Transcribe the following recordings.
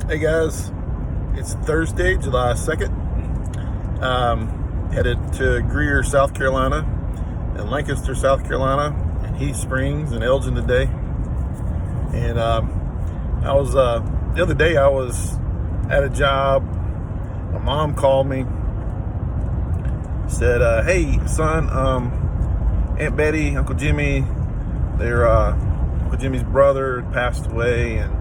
Hey guys, it's Thursday, July 2nd. Headed to Greer, South Carolina, and Lancaster, South Carolina, and Heath Springs and Elgin today. And I was the other day I was at a job. My mom called me, said, "Hey son, Aunt Betty, Uncle Jimmy, Uncle Jimmy's brother passed away, and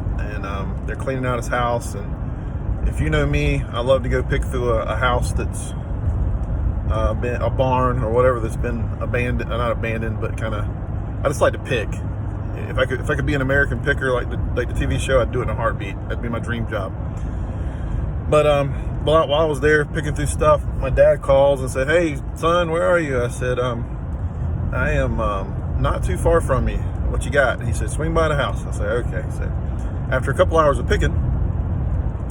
they're cleaning out his house. And if you know me, I love to go pick through a house that's been a barn or whatever that's been abandoned, not abandoned, but kind of. I just like to pick. If I could be an American picker like the TV show, I'd do it in a heartbeat. That'd be my dream job. But while I was there picking through stuff, my dad calls and said, "Hey son, where are you?" I said, "I am not too far from you. What you got?" And he said, "Swing by the house." I said, "Okay." So after a couple hours of picking,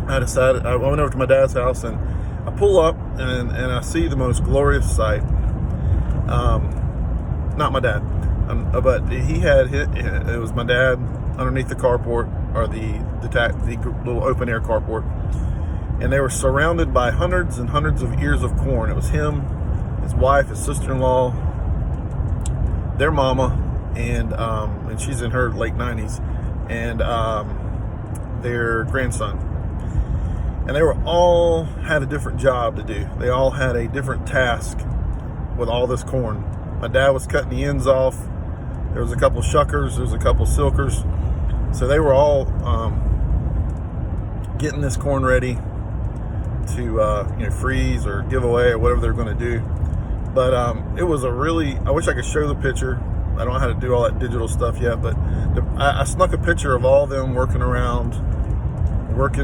I decided I went over to my dad's house, and I pull up and I see the most glorious sight. Not my dad, but he had it was my dad underneath the carport, or the little open air carport, and they were surrounded by hundreds and hundreds of ears of corn. It was him, his wife, his sister-in-law, their mama, and she's in her late 90s, and their grandson. And they were all had a different job to do. They all had a different task with all this corn. My dad was cutting the ends off. There was a couple shuckers. There was a couple silkers. So they were all getting this corn ready to freeze or give away or whatever they're going to do. But it was I wish I could show the picture. I don't know how to do all that digital stuff yet, but I snuck a picture of all of them working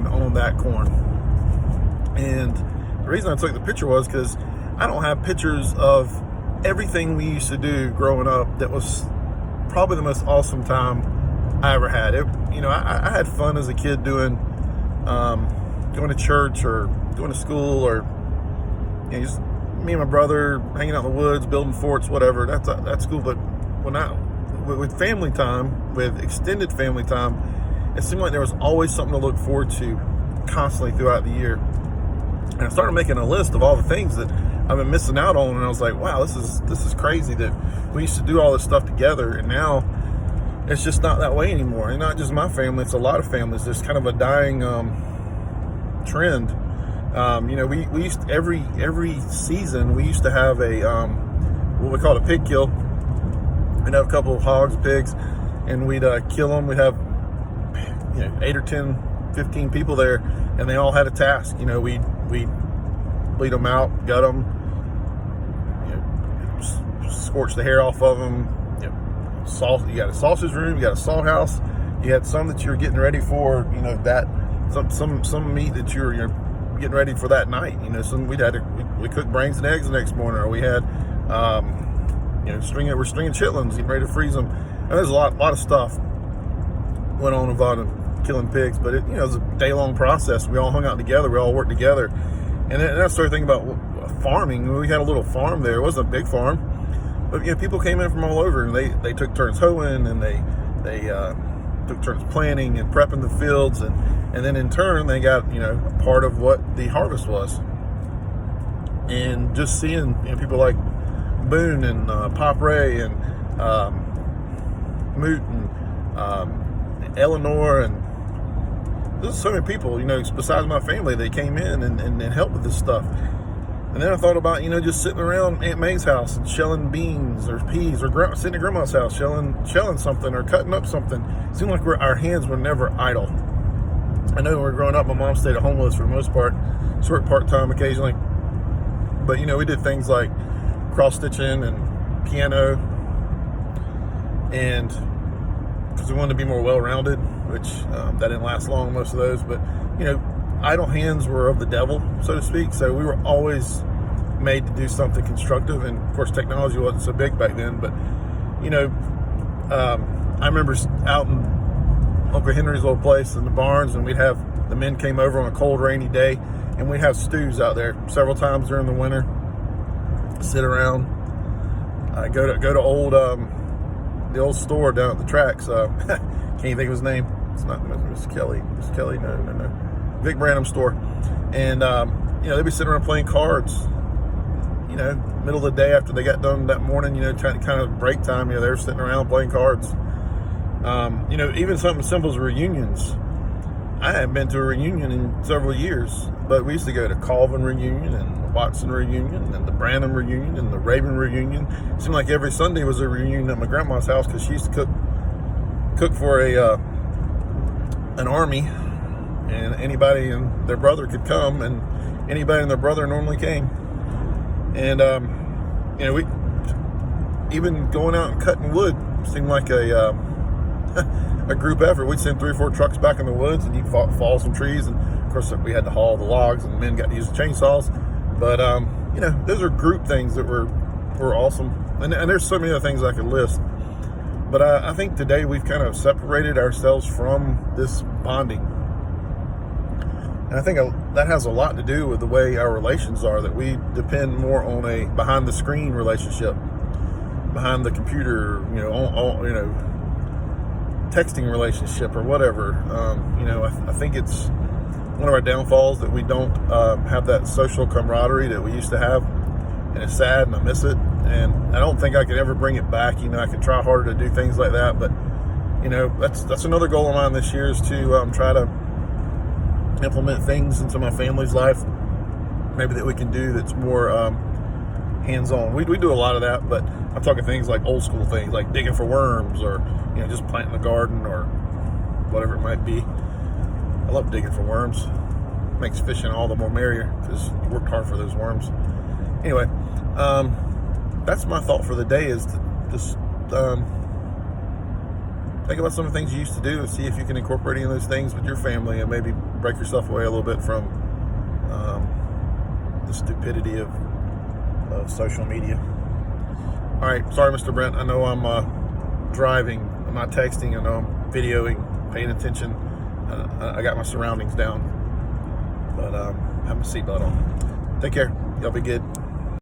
on that corn. And the reason I took the picture was because I don't have pictures of everything we used to do growing up. That was probably the most awesome time I ever had. I had fun as a kid doing, going to church or going to school, or just me and my brother hanging out in the woods, building forts, whatever. That's cool. But with family time, with extended family time, it seemed like there was always something to look forward to constantly throughout the year. And I started making a list of all the things that I've been missing out on, and I was like, wow, this is crazy that we used to do all this stuff together, and now it's just not that way anymore. And not just my family, it's a lot of families. There's kind of a dying trend. We used to, every season we used to have a what we called a pig kill. We'd have a couple of hogs, pigs, and we'd kill them. We'd have 8 or 10, 15 people there, and they all had a task. We'd bleed them out, gut them, scorch the hair off of them. You got a sausage room, you got a salt house. You had some that you were getting ready for, that some meat that you're getting ready for that night. We cooked brains and eggs the next morning, or we had we're stringing chitlins, getting ready to freeze them. And there's a lot of stuff went on involved in killing pigs, but it was a day-long process. We all hung out together, we all worked together, and then I started thinking about farming. We had a little farm there. It wasn't a big farm, but people came in from all over, and they took turns hoeing, and they took turns planting and prepping the fields, and then in turn they got a part of what the harvest was. And just seeing people like Boone and Pop Ray and Moot and Eleanor, and there's so many people, besides my family, they came in and helped with this stuff. And then I thought about, just sitting around Aunt May's house and shelling beans or peas, or sitting at Grandma's house shelling something or cutting up something. It seemed like our hands were never idle. I know when we were growing up, my mom stayed at home with us for the most part, short part-time occasionally. But, we did things like cross-stitching and piano, and because we wanted to be more well-rounded, which that didn't last long, most of those. But, idle hands were of the devil, so to speak. So we were always made to do something constructive. And, of course, technology wasn't so big back then. But, I remember out in Uncle Henry's old place in the barns, and the men came over on a cold, rainy day, and we'd have stews out there several times during the winter. Sit around, go to old the old store down at the tracks. Can't even think of his name. It's not Miss Kelly. Miss Kelly, no. Vic Branham store, and they'd be sitting around playing cards. Middle of the day after they got done that morning, kind of break time. They were sitting around playing cards. Even something simple as reunions. I haven't been to a reunion in several years, but we used to go to Colvin reunion and the Watson reunion and the Branham reunion and the Raven reunion. It seemed like every Sunday was a reunion at my grandma's house because she used to cook for an army, and anybody and their brother could come, and anybody and their brother normally came. And we even going out and cutting wood seemed like a group effort. We'd send 3 or 4 trucks back in the woods, and you'd fall some trees, and of course we had to haul the logs, and the men got to use the chainsaws. But those are group things that were awesome, and there's so many other things I could list. But I think today we've kind of separated ourselves from this bonding, and I think that has a lot to do with the way our relations are. That we depend more on a behind the screen relationship, behind the computer, texting relationship or whatever. I think it's one of our downfalls that we don't have that social camaraderie that we used to have, and it's sad, and I miss it, and I don't think I could ever bring it back. I could try harder to do things like that, but that's another goal of mine this year, is to try to implement things into my family's life maybe that we can do that's more hands-on. We do a lot of that, but I'm talking things like old school things, like digging for worms, or just planting a garden, or whatever it might be. I love digging for worms. Makes fishing all the more merrier because you worked hard for those worms. Anyway, that's my thought for the day, is to just think about some of the things you used to do and see if you can incorporate any of those things with your family, and maybe break yourself away a little bit from the stupidity of social media. All right, sorry, Mr. Brent. I know I'm driving. I'm not texting. I know I'm videoing, paying attention. I got my surroundings down, but have my seatbelt on. Take care. Y'all be good.